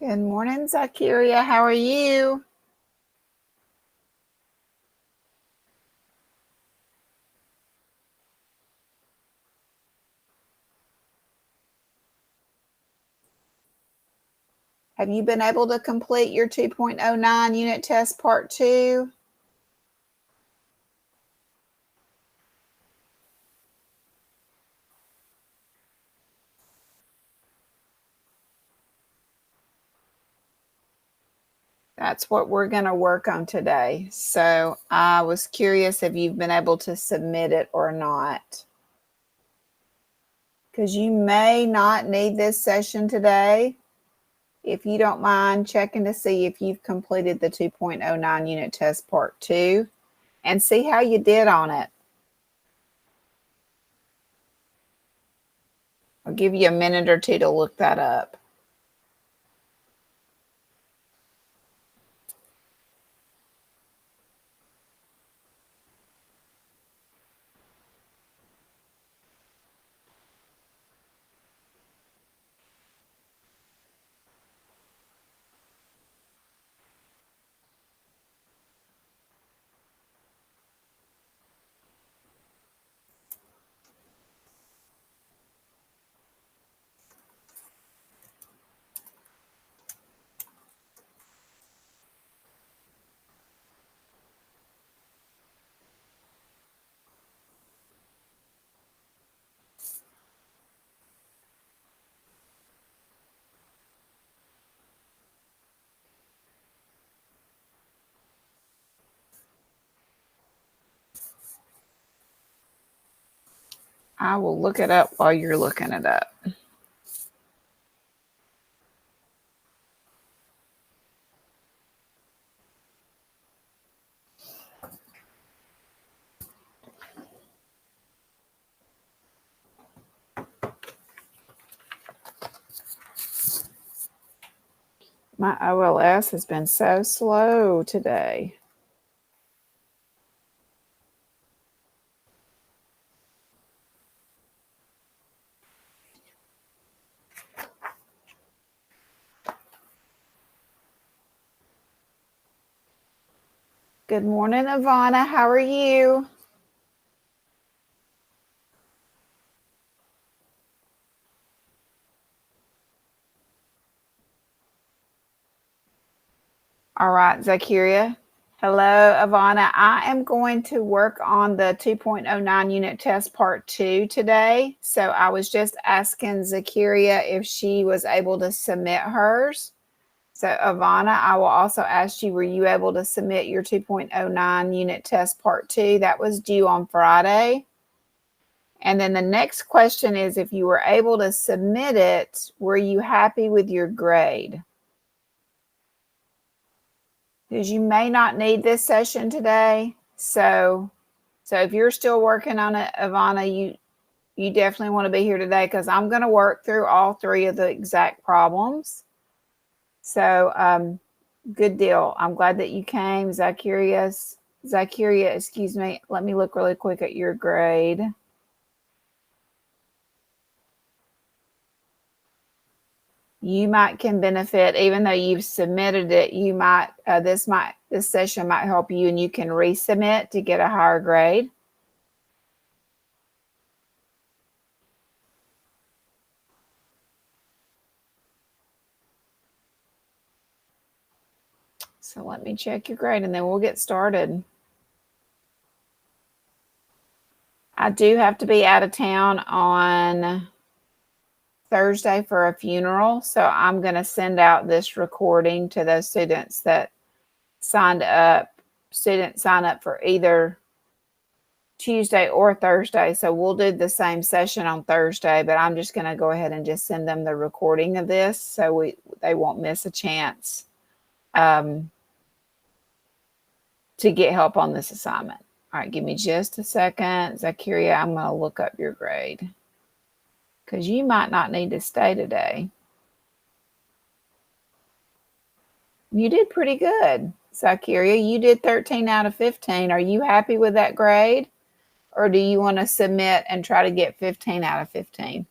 Good morning, Zakiria. How are you? Have you been able to complete your 2.09 unit test part 2? That's what we're going to work on today. So I was curious if you've been able to submit it or not. Because you may not need this session today. If you don't mind checking to see if you've completed the 2.09 unit test part 2 and see how you did on it. I'll give you a minute or two to look that up. I will look it up while you're looking it up. My OLS has been so slow today. Good morning, Ivana. How are you? All right, Zakiria. Hello, Ivana. I am going to work on the 2.09 unit test part 2 today. So I was just asking Zakiria if she was able to submit hers. So Ivana, I will also ask you, were you able to submit your 2.09 unit test part 2? That was due on Friday. And then the next question is, if you were able to submit it, were you happy with your grade? Because you may not need this session today. So if you're still working on it, Ivana, you definitely want to be here today because I'm going to work through all 3 of the exact problems. So good deal. I'm glad that you came. Zakiria, excuse me. Let me look really quick at your grade. You can benefit, even though you've submitted it. You might this session might help you, and you can resubmit to get a higher grade. So let me check your grade, and then we'll get started. I do have to be out of town on Thursday for a funeral, so I'm going to send out this recording to those students that signed up. Students sign up for either Tuesday or Thursday, so we'll do the same session on Thursday, but I'm just going to go ahead and just send them the recording of this so they won't miss a chance to get help on this assignment. All right, give me just a second. Zakiria, I'm going to look up your grade because you might not need to stay today. You did pretty good, Zakiria. You did 13 out of 15. Are you happy with that grade? Or do you want to submit and try to get 15 out of 15?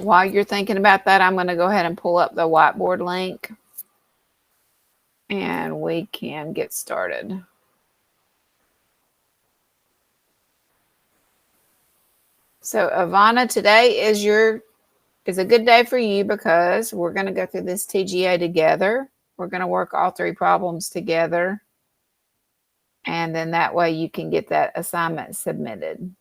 While you're thinking about that, I'm going to go ahead and pull up the whiteboard link and we can get started. So Ivana, today is a good day for you because we're going to go through this TGA together. We're going to work all three problems together. And then that way you can get that assignment submitted.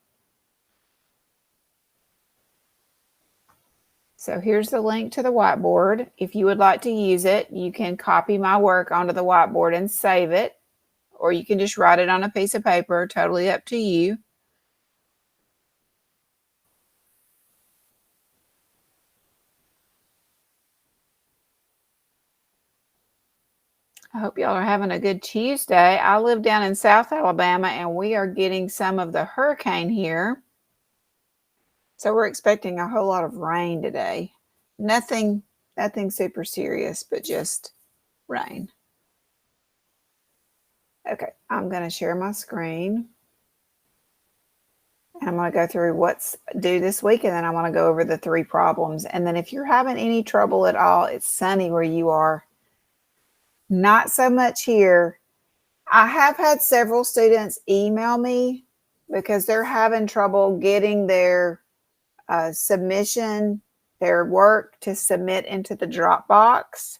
So here's the link to the whiteboard. If you would like to use it, you can copy my work onto the whiteboard and save it, or you can just write it on a piece of paper, totally up to you. I hope y'all are having a good Tuesday. I live down in South Alabama and we are getting some of the hurricane here. So we're expecting a whole lot of rain today. Nothing super serious, but just rain. Okay, I'm going to share my screen. And I'm going to go through what's due this week, and then I want to go over the three problems. And then if you're having any trouble at all, it's sunny where you are. Not so much here. I have had several students email me because they're having trouble getting their submission, their work to submit into the Dropbox.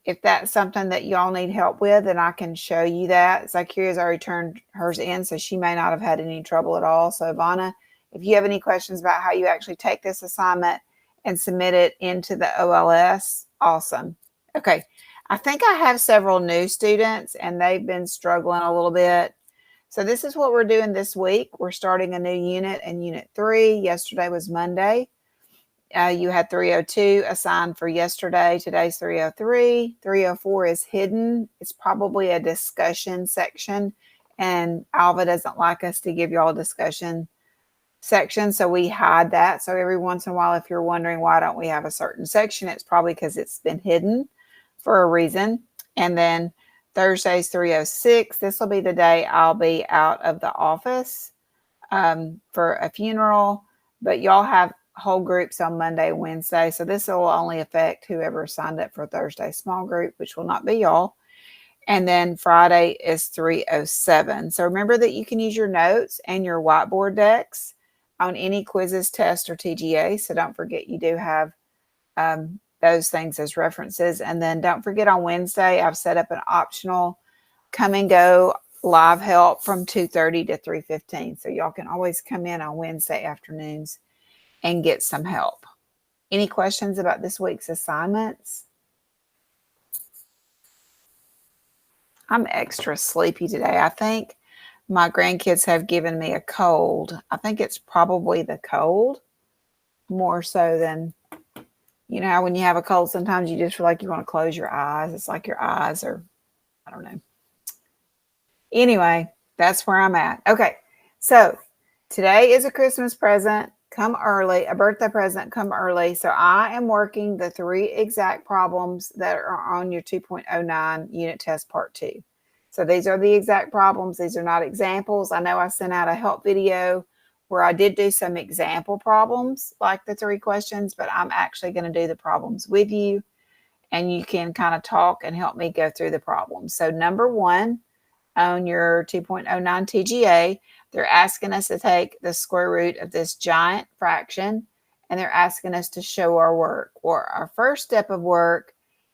If that's something that y'all need help with, then I can show you that. Zakira's already turned hers in, so she may not have had any trouble at all. So Ivana, if you have any questions about how you actually take this assignment and submit it into the OLS, awesome. Okay, I think I have several new students and they've been struggling a little bit. So this is what we're doing this week. We're starting a new unit in Unit 3. Yesterday was Monday. You had 302 assigned for yesterday. Today's 303. 304 is hidden. It's probably a discussion section, and Alva doesn't like us to give y'all a discussion section, so we hide that. So every once in a while, if you're wondering why don't we have a certain section, it's probably because it's been hidden for a reason. And then Thursday's 306. This will be the day I'll be out of the office for a funeral, but y'all have whole groups on Monday, Wednesday. So this will only affect whoever signed up for Thursday's small group, which will not be y'all. And then Friday is 307. So remember that you can use your notes and your whiteboard decks on any quizzes, test, or TGA. So don't forget you do have those things as references. And then don't forget on Wednesday, I've set up an optional come and go live help from 2:30 to 3:15. So y'all can always come in on Wednesday afternoons and get some help. Any questions about this week's assignments? I'm extra sleepy today. I think my grandkids have given me a cold. I think it's probably the cold more so than, you know, when you have a cold, sometimes you just feel like you want to close your eyes. It's like your eyes are, I don't know. Anyway, that's where I'm at. Okay, so today is a Christmas present. Come early, a birthday present, come early. So I am working the three exact problems that are on your 2.09 unit test part 2. So these are the exact problems. These are not examples. I know I sent out a help video where I did do some example problems, like the 3 questions, but I'm actually going to do the problems with you, and you can kind of talk and help me go through the problems. So number 1 on your 2.09 TGA, they're asking us to take the square root of this giant fraction, and they're asking us to show our work. Or our first step of work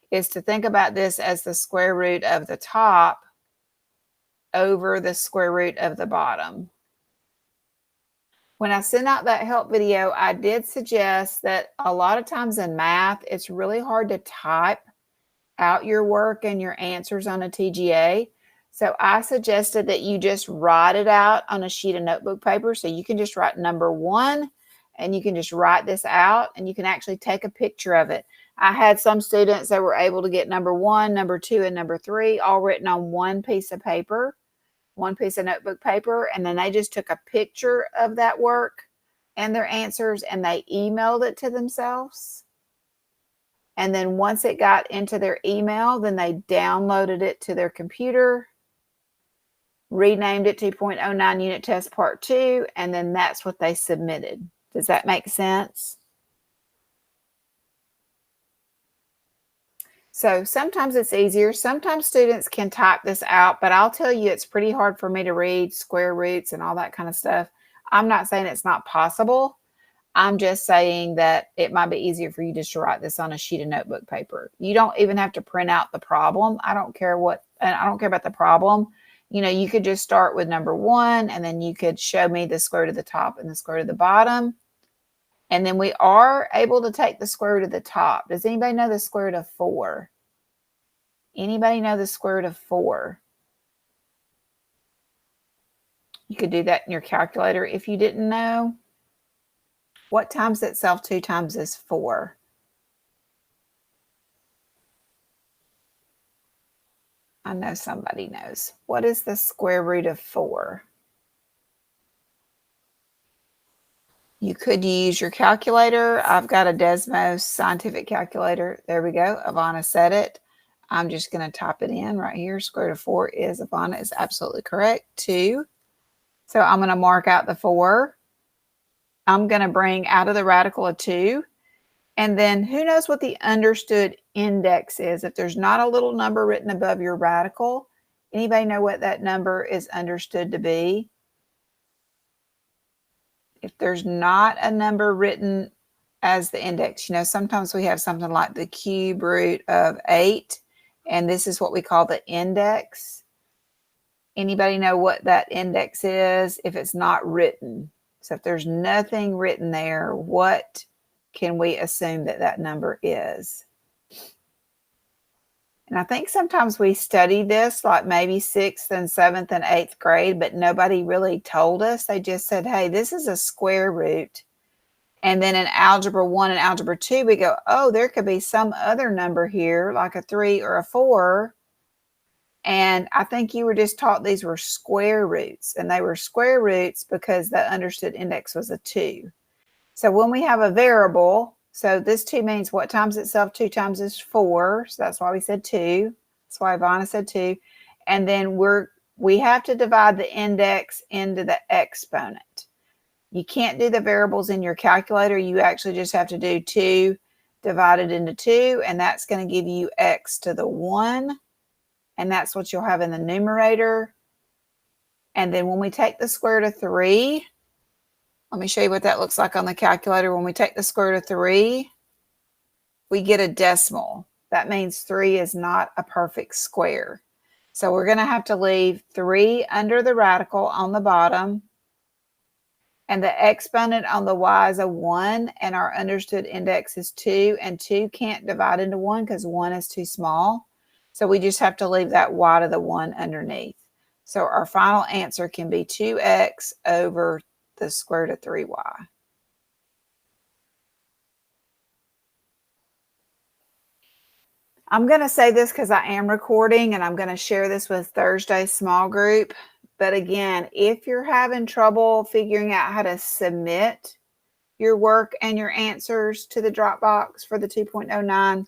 is to think about this as the square root of the top over the square root of the bottom. When I sent out that help video, I did suggest that a lot of times in math, it's really hard to type out your work and your answers on a TGA. So I suggested that you just write it out on a sheet of notebook paper. So you can just write number 1 and you can just write this out and you can actually take a picture of it. I had some students that were able to get number 1, number 2, and number 3 all written on one piece of paper, one piece of notebook paper. And then they just took a picture of that work and their answers and they emailed it to themselves. And then once it got into their email, then they downloaded it to their computer, renamed it 2.09 unit test part 2, and then that's what they submitted. Does that make sense? So sometimes it's easier. Sometimes students can type this out, but I'll tell you it's pretty hard for me to read square roots and all that kind of stuff. I'm not saying it's not possible. I'm just saying that it might be easier for you just to write this on a sheet of notebook paper. You don't even have to print out the problem. I don't care about the problem. You know, you could just start with number 1, and then you could show me the square root of the top and the square root of the bottom. And then we are able to take the square root of the top. Does anybody know the square root of 4? Anybody know the square root of 4? You could do that in your calculator if you didn't know. What times itself 2 times is 4? I know somebody knows. What is the square root of 4? You could use your calculator. I've got a Desmos scientific calculator. There we go. Ivana said it. I'm just going to type it in right here. Square root of 4 is, Ivana is absolutely correct, 2. So I'm going to mark out the 4. I'm going to bring out of the radical a 2. And then who knows what the understood index is? If there's not a little number written above your radical, anybody know what that number is understood to be? If there's not a number written as the index, you know, sometimes we have something like the cube root of 8, and this is what we call the index. Anybody know what that index is if it's not written? So if there's nothing written there, what can we assume that that number is? And I think sometimes we study this like maybe 6th and 7th and 8th grade, but nobody really told us. They just said, hey, this is a square root. And then in Algebra 1 and Algebra 2, we go, oh, there could be some other number here, like a 3 or a 4. And I think you were just taught these were square roots. And they were square roots because the understood index was a 2. So when we have a variable, so this 2 means what times itself 2 times is 4. So that's why we said 2. That's why Ivana said 2. And then we have to divide the index into the exponent. You can't do the variables in your calculator. You actually just have to do 2 divided into 2, and that's going to give you x to the 1. And that's what you'll have in the numerator. And then when we take the square root of 3, let me show you what that looks like on the calculator. When we take the square root of 3, we get a decimal. That means 3 is not a perfect square. So we're going to have to leave 3 under the radical on the bottom. And the exponent on the y is a 1. And our understood index is 2. And 2 can't divide into 1 because 1 is too small. So we just have to leave that y to the 1 underneath. So our final answer can be 2x over the square root of 3y. I'm going to say this because I am recording and I'm going to share this with Thursday's small group. But again, if you're having trouble figuring out how to submit your work and your answers to the Dropbox for the 2.09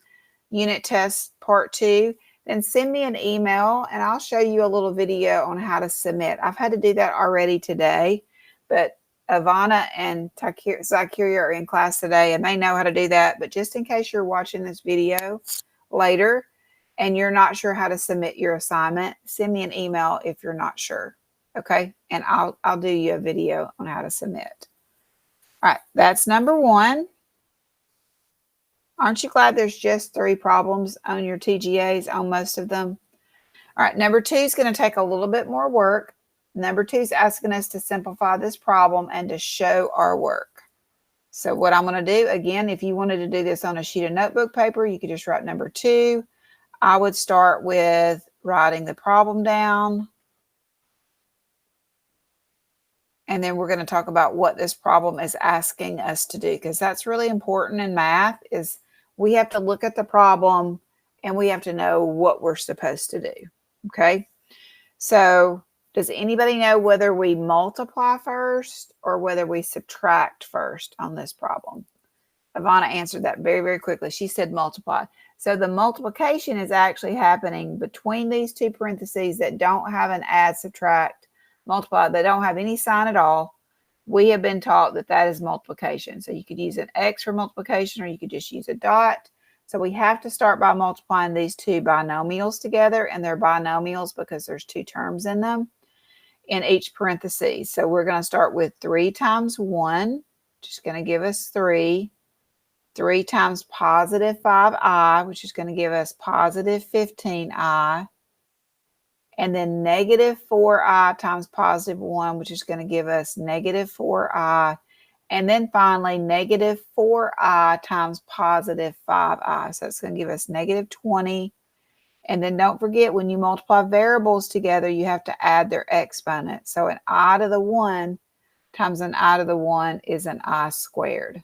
unit test part 2, then send me an email and I'll show you a little video on how to submit. I've had to do that already today, but Ivana and Zakiria are in class today and they know how to do that. But just in case you're watching this video later and you're not sure how to submit your assignment, send me an email if you're not sure. Okay. And I'll do you a video on how to submit. All right. That's number 1. Aren't you glad there's just 3 problems on your TGAs on most of them? All right. Number 2 is going to take a little bit more work. Number 2 is asking us to simplify this problem and to show our work. So what I'm going to do, again, if you wanted to do this on a sheet of notebook paper, you could just write number 2. I would start with writing the problem down. And then we're going to talk about what this problem is asking us to do, because that's really important in math, is we have to look at the problem and we have to know what we're supposed to do. Okay. So does anybody know whether we multiply first or whether we subtract first on this problem? Ivana answered that very, very quickly. She said multiply. So the multiplication is actually happening between these 2 parentheses that don't have an add, subtract, multiply. They don't have any sign at all. we have been taught that that is multiplication. So you could use an X for multiplication, or you could just use a dot. So we have to start by multiplying these two binomials together, and they're binomials because there's two terms in them in each parenthesis. So we're going to start with 3 times 1, which is going to give us 3. 3 times positive 5i, which is going to give us positive 15i. And then negative 4i times positive 1, which is going to give us negative 4i. And then finally, negative 4i times positive 5i. So it's going to give us negative 20. And then don't forget, when you multiply variables together, you have to add their exponent. So an I to the 1 times an I to the 1 is an I squared.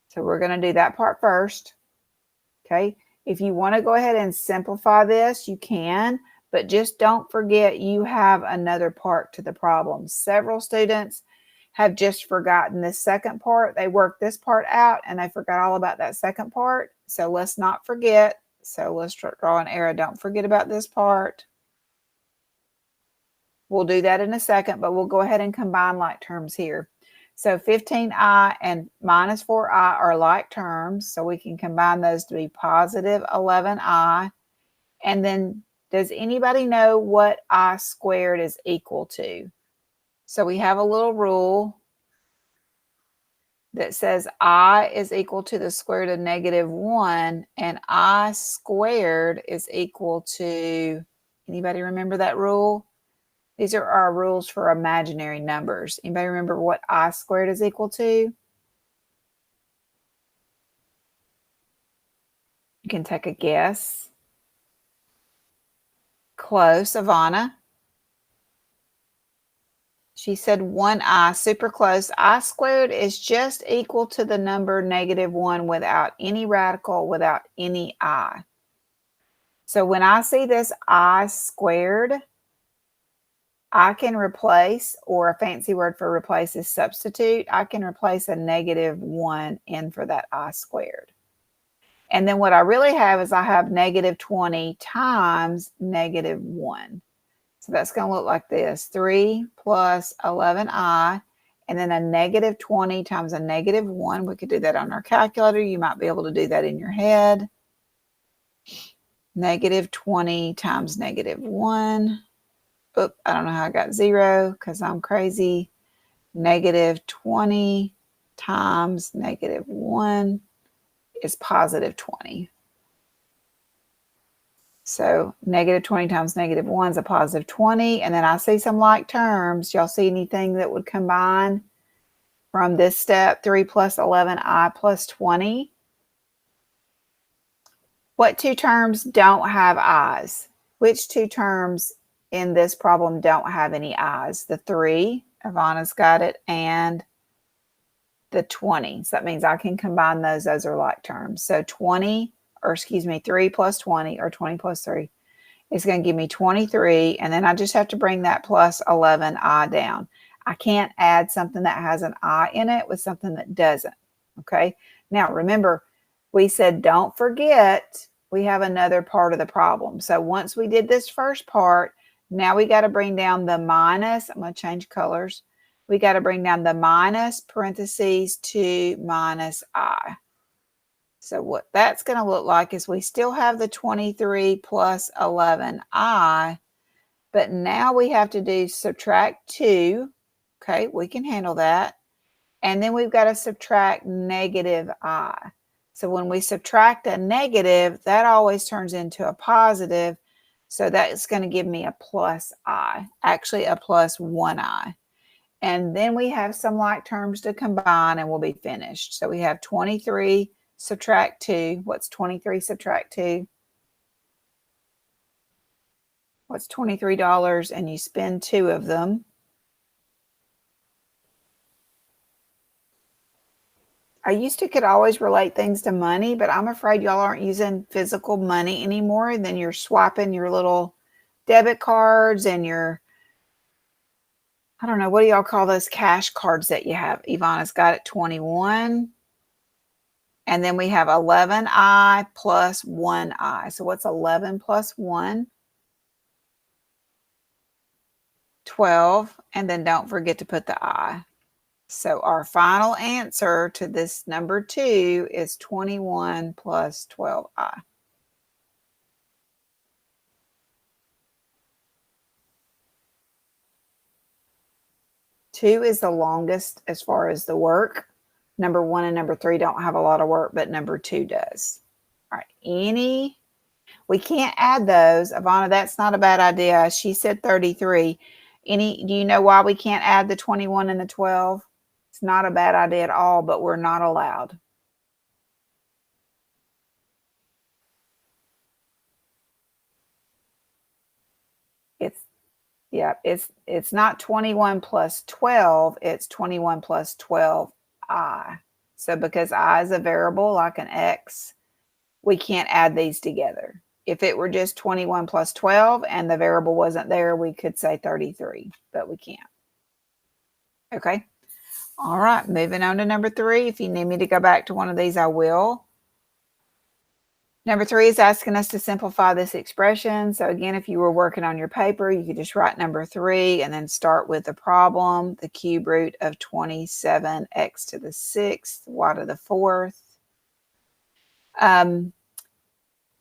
So we're going to do that part first. Okay. If you want to go ahead and simplify this, you can, but just don't forget you have another part to the problem. Several students have just forgotten this second part. They worked this part out and they forgot all about that second part. So let's not forget. So let's draw an arrow. Don't forget about this part. We'll do that in a second, but we'll go ahead and combine like terms here. So 15i and minus 4i are like terms, so we can combine those to be positive 11i. And then does anybody know what I squared is equal to? So we have a little rule that says I is equal to the square root of negative 1, and I squared is equal to, anybody remember that rule? These are our rules for imaginary numbers. Anybody remember what I squared is equal to? You can take a guess. Close, Ivana. She said 1i, super close. I squared is just equal to the number negative 1 without any radical, without any I. So when I see this I squared, I can replace, or a fancy word for replace is substitute. I can replace a negative 1 in for that I squared. And then what I really have is I have negative 20 times negative 1. So that's going to look like this. 3 plus 11i, and then a negative 20 times a negative 1. We could do that on our calculator. You might be able to do that in your head. Negative 20 times negative 1. Oop, I don't know how I got 0 because I'm crazy. Negative 20 times negative 1 is positive 20. So negative 20 times negative 1 is a positive 20. And then I see some like terms. Y'all see anything that would combine from this step? 3 plus 11i plus 20. What two terms don't have i's? Which two terms in this problem don't have any i's? The 3, Ivana's got it, and the 20. So that means I can combine those. Those are like terms. So 3 plus 20, or 20 plus 3 is going to give me 23. And then I just have to bring that plus 11i down. I can't add something that has an I in it with something that doesn't. Okay. Now remember, we said don't forget we have another part of the problem. So once we did this first part, now we got to bring down the minus. I'm going to change colors. We got to bring down the minus parentheses to minus I. So what that's going to look like is we still have the 23 plus 11i, but now we have to do subtract 2. Okay, we can handle that. And then we've got to subtract negative I. So when we subtract a negative, that always turns into a positive. So that's going to give me a plus I, actually a plus 1i. And then we have some like terms to combine and we'll be finished. So we have 23 subtract 2. What's 23 subtract 2? What's $23? And you spend 2 of them. I used to could always relate things to money, but I'm afraid y'all aren't using physical money anymore. And then you're swiping your little debit cards and your, I don't know, what do y'all call those cash cards that you have? Ivana's got it, 21. And then we have 11i plus 1i. So what's 11 plus 1? 12. And then don't forget to put the I. So our final answer to this number 2 is 21 plus 12i. 2 is the longest as far as the work. Number 1 and number 3 don't have a lot of work, but number 2 does. All right, we can't add those. Ivana, that's not a bad idea. She said 33. Do you know why we can't add the 21 and the 12? It's not a bad idea at all, but we're not allowed. It's not 21 plus 12, it's 21 plus 12i. So because I is a variable like an x, we can't add these together. If it were just 21 plus 12 and the variable wasn't there, we could say 33, but we can't. Okay. All right, moving on to number 3. If you need me to go back to one of these, I will. Number 3 is asking us to simplify this expression. So again, if you were working on your paper, you could just write number 3 and then start with the problem, the cube root of 27x to the 6th, y to the 4th.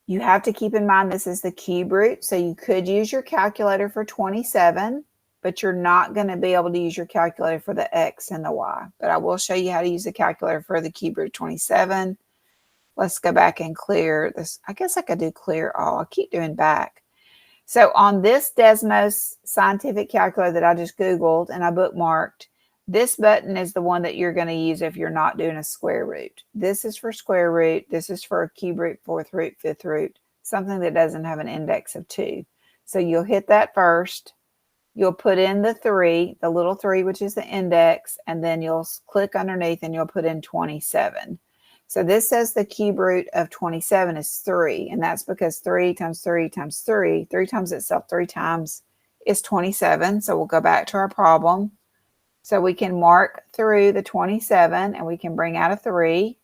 You have to keep in mind this is the cube root, so you could use your calculator for 27, but you're not going to be able to use your calculator for the x and the y. But I will show you how to use the calculator for the cube root 27. Let's go back and clear this. I guess I could do clear all. I'll keep doing back. So on this Desmos scientific calculator that I just Googled and I bookmarked, this button is the one that you're going to use if you're not doing a square root. This is for square root. This is for a cube root, fourth root, fifth root, something that doesn't have an index of 2. So you'll hit that first. You'll put in the 3, the little 3, which is the index, and then you'll click underneath and you'll put in 27. So this says the cube root of 27 is 3, and that's because 3 times 3 times 3, 3 times itself 3 times is 27. So we'll go back to our problem. So we can mark through the 27 and we can bring out a 3.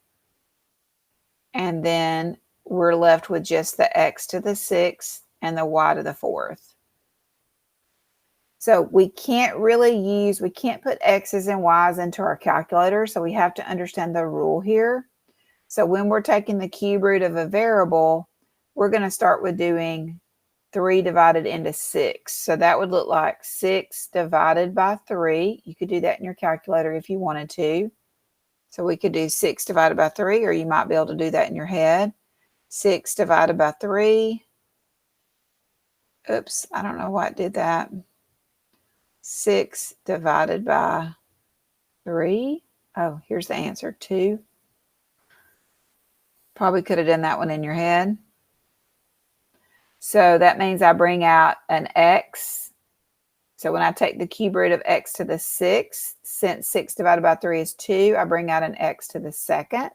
And then we're left with just the x to the 6th and the y to the 4th. So we can't put x's and y's into our calculator. So we have to understand the rule here. So when we're taking the cube root of a variable, we're going to start with doing 3 divided into 6. So that would look like 6 divided by 3. You could do that in your calculator if you wanted to. So we could do 6 divided by 3, or you might be able to do that in your head. 6 divided by 3. Oops, I don't know why it did that. 6 divided by 3. Oh, here's the answer, 2. Probably could have done that one in your head. So that means I bring out an x. So when I take the cube root of x to the 6th, since 6 divided by 3 is 2, I bring out an x to the 2nd.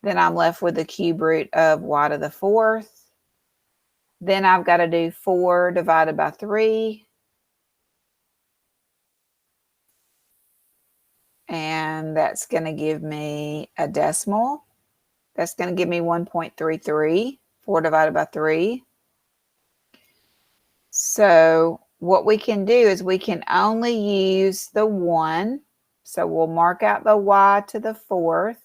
Then I'm left with the cube root of y to the 4th. Then I've got to do 4 divided by 3. And that's going to give me a decimal. That's going to give me 1.33, 4 divided by 3. So what we can do is we can only use the 1. So we'll mark out the y to the 4th.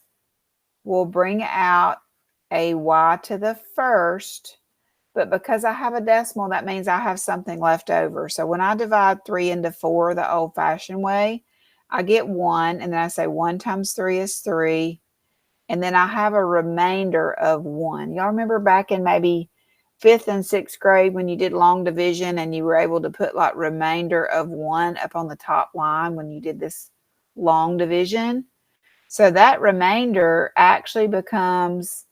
We'll bring out a y to the 1st. But because I have a decimal, that means I have something left over. So when I divide 3 into 4 the old-fashioned way, I get 1, and then I say 1 times 3 is 3. And then I have a remainder of 1. Y'all remember back in maybe 5th and 6th grade when you did long division and you were able to put like remainder of 1 up on the top line when you did this long division? So that remainder actually becomes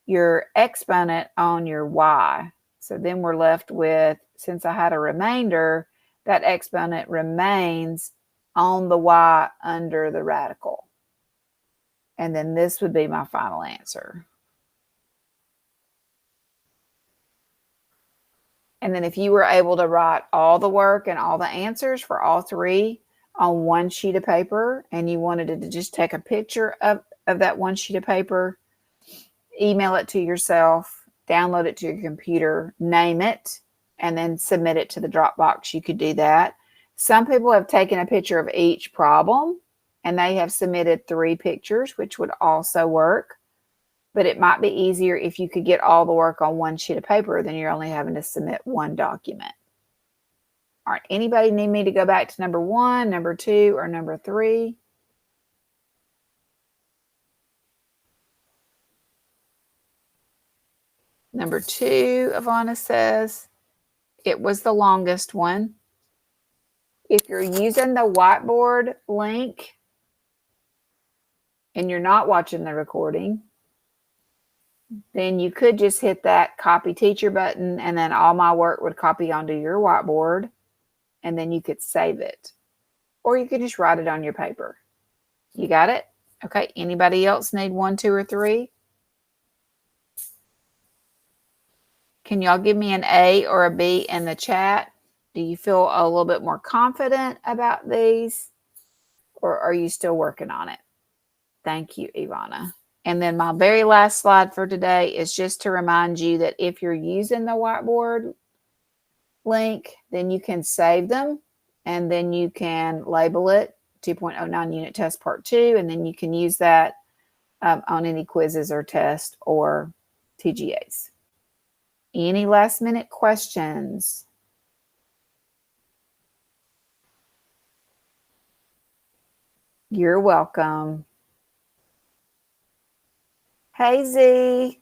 your exponent on your y. So then we're left with, since I had a remainder, that exponent remains on the y under the radical. And then this would be my final answer. And then if you were able to write all the work and all the answers for all 3 on one sheet of paper, and you wanted to just take a picture of that one sheet of paper, email it to yourself, download it to your computer, name it, and then submit it to the Dropbox, you could do that. Some people have taken a picture of each problem and they have submitted 3 pictures, which would also work. But it might be easier if you could get all the work on one sheet of paper, then you're only having to submit one document. All right, anybody need me to go back to number 1, number 2, or number 3? Number 2, Ivana says, it was the longest one. If you're using the whiteboard link and you're not watching the recording, then you could just hit that copy teacher button, and then all my work would copy onto your whiteboard, and then you could save it. Or you could just write it on your paper. You got it? Okay, anybody else need 1, 2, or 3? Can y'all give me an A or a B in the chat? Do you feel a little bit more confident about these, or are you still working on it? Thank you, Ivana. And then my very last slide for today is just to remind you that if you're using the whiteboard link, then you can save them, and then you can label it 2.09 unit test part 2, and then you can use that on any quizzes or tests or TGAs. Any last minute questions? You're welcome. Hey, Z.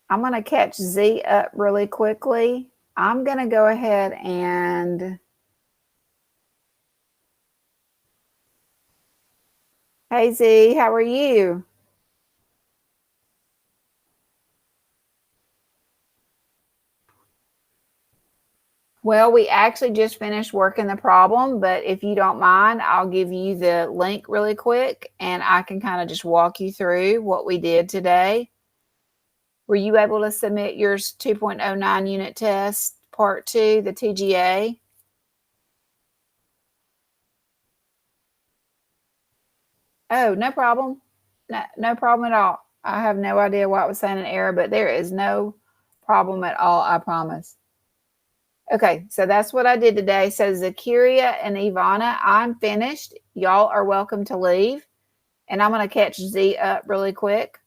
I'm going to catch Z up really quickly. I'm going to go ahead and... Hey, Z, how are you? Well, we actually just finished working the problem, but if you don't mind, I'll give you the link really quick, and I can kind of just walk you through what we did today. Were you able to submit your 2.09 unit test part 2, the TGA? Oh, no problem. No problem at all. I have no idea why it was saying an error, but there is no problem at all, I promise. Okay, so that's what I did today. So Zakaria and Ivana, I'm finished. Y'all are welcome to leave. And I'm going to catch Z up really quick.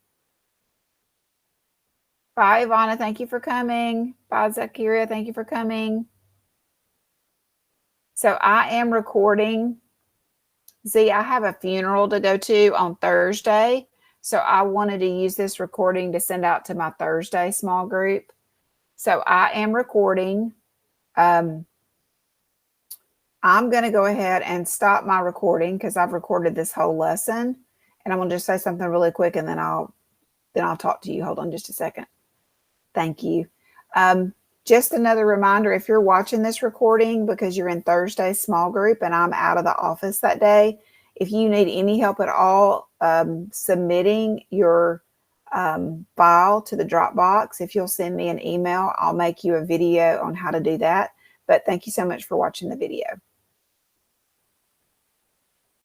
Bye, Ivana. Thank you for coming. Bye, Zakaria. Thank you for coming. So I am recording. Z, I have a funeral to go to on Thursday. So I wanted to use this recording to send out to my Thursday small group. So I am recording. I'm going to go ahead and stop my recording because I've recorded this whole lesson, and I'm going to just say something really quick, and then I'll talk to you. Hold on just a second. Thank you. Just another reminder, if you're watching this recording because you're in Thursday's small group and I'm out of the office that day, if you need any help at all submitting your file to the Dropbox, if you'll send me an email, I'll make you a video on how to do that. But thank you so much for watching the video.